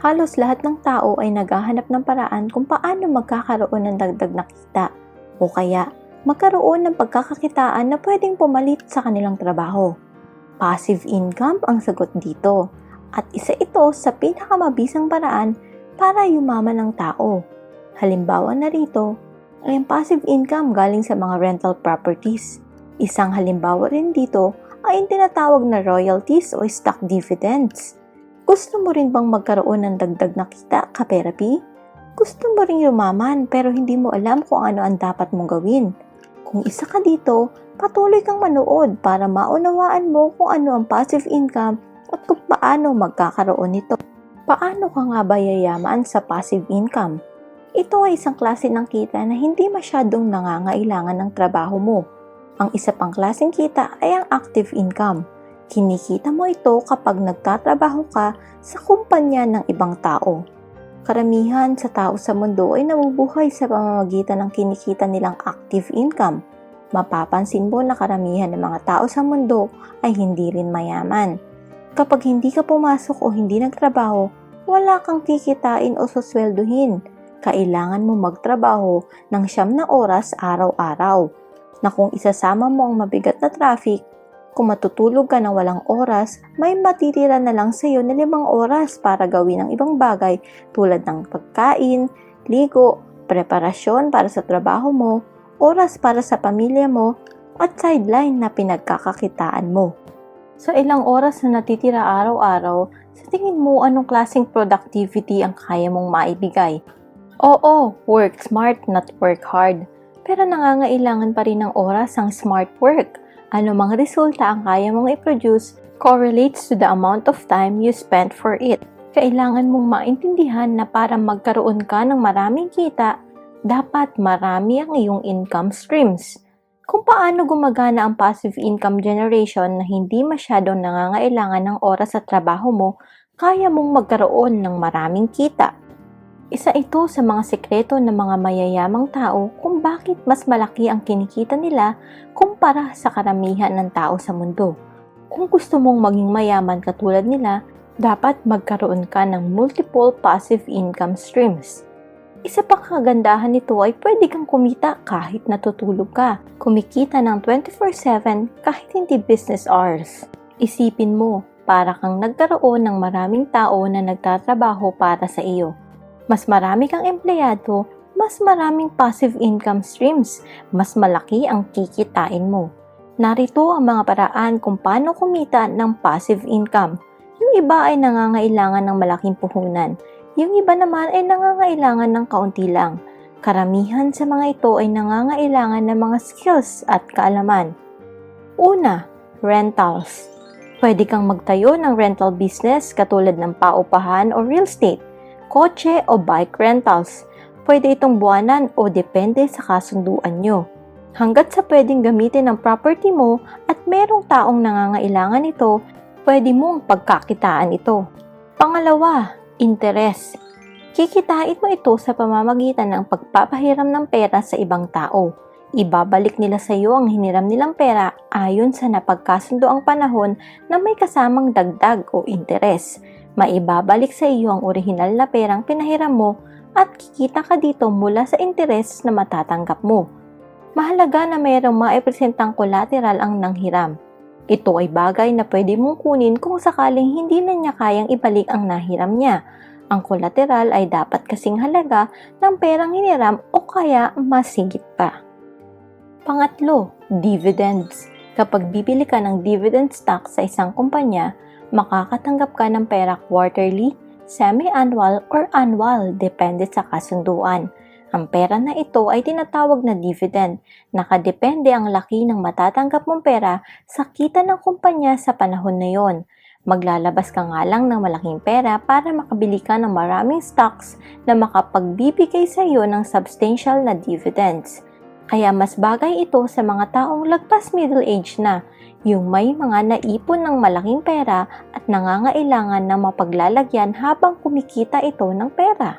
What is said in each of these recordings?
Halos lahat ng tao ay naghahanap ng paraan kung paano magkakaroon ng dagdag na kita o kaya magkaroon ng pagkakakitaan na pwedeng pumalit sa kanilang trabaho. Passive income ang sagot dito at isa ito sa pinakamabisang paraan para yumaman ng tao. Halimbawa na rito ay ang passive income galing sa mga rental properties. Isang halimbawa rin dito ay ang tinatawag na royalties o stock dividends. Gusto mo rin bang magkaroon ng dagdag na kita, ka-Peraphy? Gusto mo ring yumaman pero hindi mo alam kung ano ang dapat mong gawin? Kung isa ka dito, patuloy kang manood para maunawaan mo kung ano ang passive income at kung paano magkakaroon nito. Paano ka nga ba yayaman sa passive income? Ito ay isang klase ng kita na hindi masyadong nangangailangan ng trabaho mo. Ang isa pang klaseng kita ay ang active income. Kinikita mo ito kapag nagtatrabaho ka sa kumpanya ng ibang tao. Karamihan sa tao sa mundo ay nabubuhay sa pamamagitan ng kinikita nilang active income. Mapapansin mo na karamihan ng mga tao sa mundo ay hindi rin mayaman. Kapag hindi ka pumasok o hindi nagtrabaho, wala kang kikitain o suswelduhin. Kailangan mo magtrabaho ng 9 na oras araw-araw. Na kung isasama mo ang mabigat na traffic, kung matutulog ka ng walang oras, may matitira na lang sa iyo na 5 oras para gawin ang ibang bagay tulad ng pagkain, ligo, preparasyon para sa trabaho mo, oras para sa pamilya mo, at sideline na pinagkakakitaan mo. Sa ilang oras na natitira araw-araw, sa tingin mo anong klaseng productivity ang kaya mong maibigay? Oo, work smart, not work hard. Pero nangangailangan pa rin ng oras ang smart work. Ano mang resulta ang kaya mong i-produce correlates to the amount of time you spent for it. Kailangan mong maintindihan na para magkaroon ka ng maraming kita, dapat marami ang iyong income streams. Kung paano gumagana ang passive income generation na hindi masyadong nangangailangan ng oras sa trabaho mo, kaya mong magkaroon ng maraming kita. Isa ito sa mga sikreto ng mga mayayamang tao kung bakit mas malaki ang kinikita nila kumpara sa karamihan ng tao sa mundo. Kung gusto mong maging mayaman katulad nila, dapat magkaroon ka ng multiple passive income streams. Isa pang kagandahan nito ay pwede kang kumita kahit natutulog ka. Kumikita ng 24/7 kahit hindi business hours. Isipin mo, para kang nagkaroon ng maraming tao na nagtatrabaho para sa iyo. Mas marami kang empleyado, mas maraming passive income streams, mas malaki ang kikitain mo. Narito ang mga paraan kung paano kumita ng passive income. Yung iba ay nangangailangan ng malaking puhunan. Yung iba naman ay nangangailangan ng kaunti lang. Karamihan sa mga ito ay nangangailangan ng mga skills at kaalaman. Una, rentals. Pwede kang magtayo ng rental business katulad ng paupahan o real estate, kotse o bike rentals. Pwede itong buwanan o depende sa kasunduan nyo. Hanggat sa pwedeng gamitin ang property mo at merong taong nangangailangan ito, pwede mong pagkakitaan ito. Pangalawa, interes. Kikitain mo ito sa pamamagitan ng pagpapahiram ng pera sa ibang tao. Ibabalik nila sa iyo ang hiniram nilang pera ayon sa napagkasundo ang panahon na may kasamang dagdag o interes. Maibabalik sa iyo ang orihinal na perang pinahiram mo at kikita ka dito mula sa interes na matatanggap mo. Mahalaga na mayroong maipresentang collateral ang nanghiram. Ito ay bagay na pwede mong kunin kung sakaling hindi na niya kayang ibalik ang nahiram niya. Ang collateral ay dapat kasing halaga ng perang hiniram o kaya mas higit pa. Pangatlo, dividends. Kapag bibili ka ng dividend stock sa isang kumpanya, makakatanggap ka ng pera quarterly, semi-annual, or annual depende sa kasunduan. Ang pera na ito ay tinatawag na dividend. Nakadepende ang laki ng matatanggap mong pera sa kita ng kumpanya sa panahon na yon. Maglalabas ka nga lang ng malaking pera para makabili ka ng maraming stocks na makapagbibigay sa iyo ng substantial na dividends. Kaya mas bagay ito sa mga taong lagpas middle age na, yung may mga naipon ng malaking pera at nangangailangan na mapaglalagyan habang kumikita ito ng pera.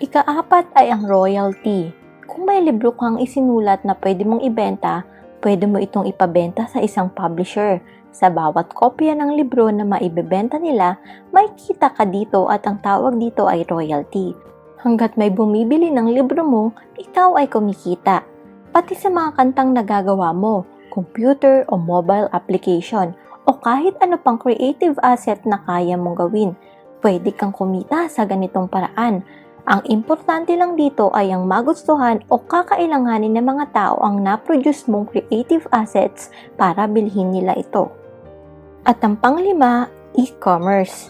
Ika-4 ay ang royalty. Kung may libro kang isinulat na pwede mong ibenta, Pwede mo itong ipabenta sa isang publisher. Sa bawat kopya ng libro na maibebenta nila, may kita ka dito at ang tawag dito ay royalty. Hanggat may bumibili ng libro mo, ikaw ay kumikita. Pati sa mga kantang nagagawa mo, computer o mobile application, o kahit ano pang creative asset na kaya mong gawin, pwede kang kumita sa ganitong paraan. Ang importante lang dito ay ang magustuhan o kakailanganin ng mga tao ang na-produce mong creative assets para bilhin nila ito. At ang panglima, e-commerce.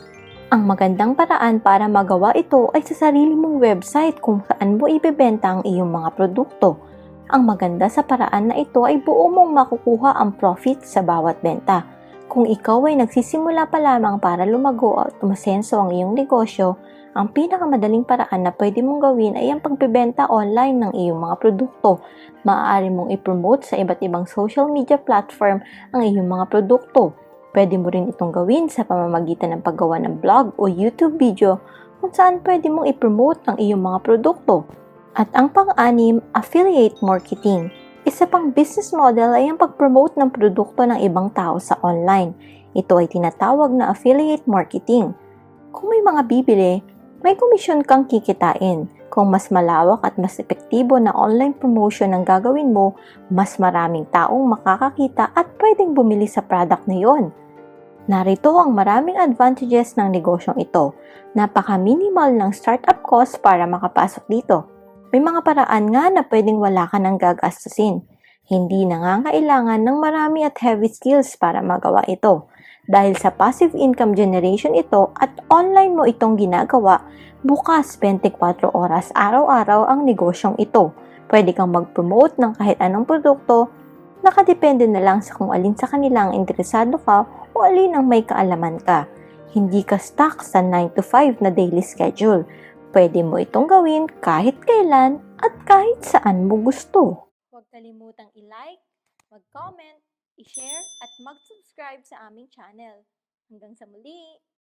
Ang magandang paraan para magawa ito ay sa sarili mong website kung saan mo ibebenta ang iyong mga produkto. Ang maganda sa paraan na ito ay buo mong makukuha ang profit sa bawat benta. Kung ikaw ay nagsisimula pa lamang para lumago at umasenso ang iyong negosyo, ang pinakamadaling paraan na pwede mong gawin ay ang pagbebenta online ng iyong mga produkto. Maaari mong i-promote sa iba't ibang social media platform ang iyong mga produkto. Pwede mo rin itong gawin sa pamamagitan ng paggawa ng blog o YouTube video kung saan pwede mong i-promote ang iyong mga produkto. At ang pang-anim, affiliate marketing. Isa pang business model ay ang pag-promote ng produkto ng ibang tao sa online. Ito ay tinatawag na affiliate marketing. Kung may mga bibili, may komisyon kang kikitain. Kung mas malawak at mas epektibo na online promotion ang gagawin mo, mas maraming taong makakakita at pwedeng bumili sa product na yon. Narito ang maraming advantages ng negosyong ito. Napaka-minimal ng startup cost para makapasok dito. May mga paraan nga na pwedeng wala ka nang gagastusin. Hindi nangangailangan ng marami at heavy skills para magawa ito. Dahil sa passive income generation ito at online mo itong ginagawa, bukas 24 oras araw-araw ang negosyong ito. Pwede kang mag-promote ng kahit anong produkto, nakadepende na lang sa kung alin sa kanilang interesado ka o alin ang may kaalaman ka. Hindi ka stuck sa 9 to 5 na daily schedule. Pwede mo itong gawin kahit kailan at kahit saan mo gusto. Huwag kalimutang i-like, mag-comment, i-share at mag-subscribe sa aming channel. Hanggang sa muli!